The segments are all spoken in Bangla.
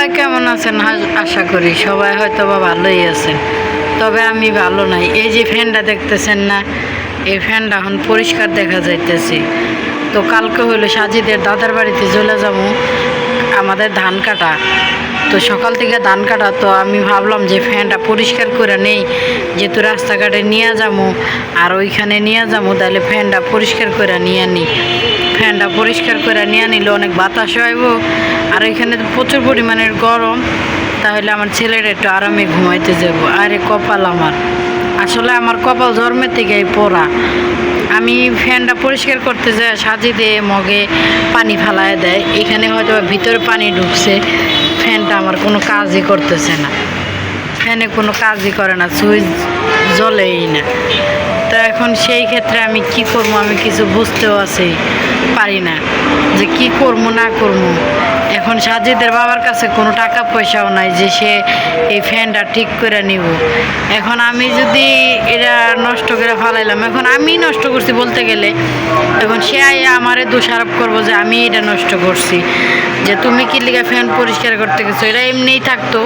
সবাই কেমন আছেন? আশা করি সবাই হয়তো বা ভালোই আছেন, তবে আমি ভালো নাই। এই যে ফ্যানটা দেখতেছেন না, এই ফ্যানটা এখন পরিষ্কার দেখা যাইতেছে। তো কালকে হইলো সাজিদের দাদার বাড়িতে চলে যাবো, আমাদের ধান কাটা। তো সকাল থেকে ধান কাটা, তো আমি ভাবলাম যে ফ্যানটা পরিষ্কার করে নেই, যেহেতু রাস্তাঘাটে নিয়ে যাবো আর ওইখানে নিয়ে যাবো, তাহলে ফ্যানটা পরিষ্কার করে নিয়ে নিই। ফ্যানটা পরিষ্কার করে নিয়ে নিলে অনেক বাতাস হইব, আর এখানে তো প্রচুর পরিমাণের গরম, তাহলে আমার ছেলের একটু আরামে ঘুমাইতে যাব। আরে কপাল আমার, আসলে আমার কপাল জন্মের থেকেই পোড়া। আমি ফ্যানটা পরিষ্কার করতে যাই, সাজি দিয়ে মগে পানি ফালায় দেয়, এখানে হয়তো ভিতরে পানি ঢুকছে, ফ্যানটা আমার কোনো কাজই করতেছে না, ফ্যানে কোনো কাজই করে না, সুইচ জ্বলেই না। তো এখন সেই ক্ষেত্রে আমি কি করবো, আমি কিছু বুঝতেও পারি না যে কি করবো না করবো। এখন সাজিদের বাবার কাছে কোনো টাকা পয়সাও নাই যে সে এই ফ্যানটা ঠিক করে নিব। এখন আমি যদি এটা নষ্ট করে ফেলাইলাম, এখন আমি নষ্ট করছি বলতে গেলে, এখন সে আমারে দোষারোপ করবো যে আমি এটা নষ্ট করছি, যে তুমি কি লিগা ফ্যান পরিষ্কার করতে গেছো, এটা এমনিই থাকতো।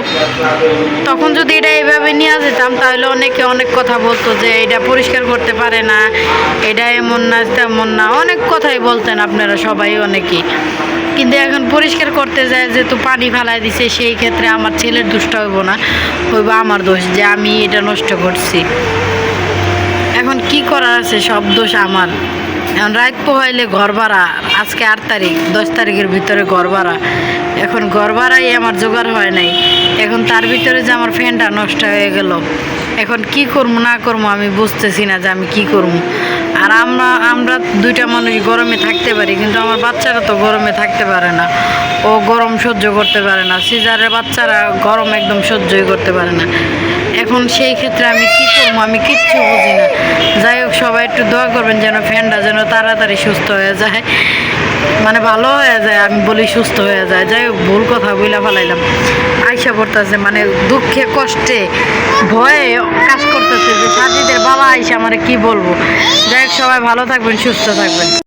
তখন যদি এটা এইভাবে নিয়ে যেতাম, তাহলে অনেকে অনেক কথা বলতো যে এটা পরিষ্কার করতে পারে না, এটা এমন না তেমন না, অনেক কথাই বলতেন আপনারা সবাই অনেকেই। কিন্তু এখন পরিষ্কার করতে যায় যেহেতু পানি ফেলাই দিছে, সেই ক্ষেত্রে আমার ছেলের দোষটা হইব না, হইব আমার দোষ যে আমি এটা নষ্ট করছি। এখন কি করার আছে, সব দোষ আমার। এখন রাত পোহাইলে ঘর ভাড়া, আজকে 8 তারিখ, 10 তারিখের ভিতরে ঘর ভাড়া। এখন ঘর ভাড়াই আমার জোগাড় হয় নাই, এখন তার ভিতরে যে আমার ফ্যানটা নষ্ট হয়ে গেল, এখন কি করবো না করবো আমি বুঝতেছি না যে আমি কি করবো। আর আমরা দুইটা মানুষ গরমে থাকতে পারি, কিন্তু আমার বাচ্চারা তো গরমে থাকতে পারে না, ও গরম সহ্য করতে পারে না, সিজারের বাচ্চারা গরম একদম সহ্যই করতে পারে না। এখন সেই ক্ষেত্রে আমি কি করবো, আমি কিচ্ছু বুঝি না। যাই হোক, সবাই একটু দোয়া করবেন যেন ফ্যানটা যেন তাড়াতাড়ি সুস্থ হয়ে যায়, মানে ভালো হয়ে যায়, আমি বলি সুস্থ হয়ে যায়। যাই হোক, ভুল কথা বইলা ফেলাইলাম, আইসা পড়তেছে, মানে দুঃখে কষ্টে ভয়ে কাজ করতেছে যে সাজিদের বাবা আইসা আমার কি বলবো। যাই হোক, সবাই ভালো থাকবেন, সুস্থ থাকবেন।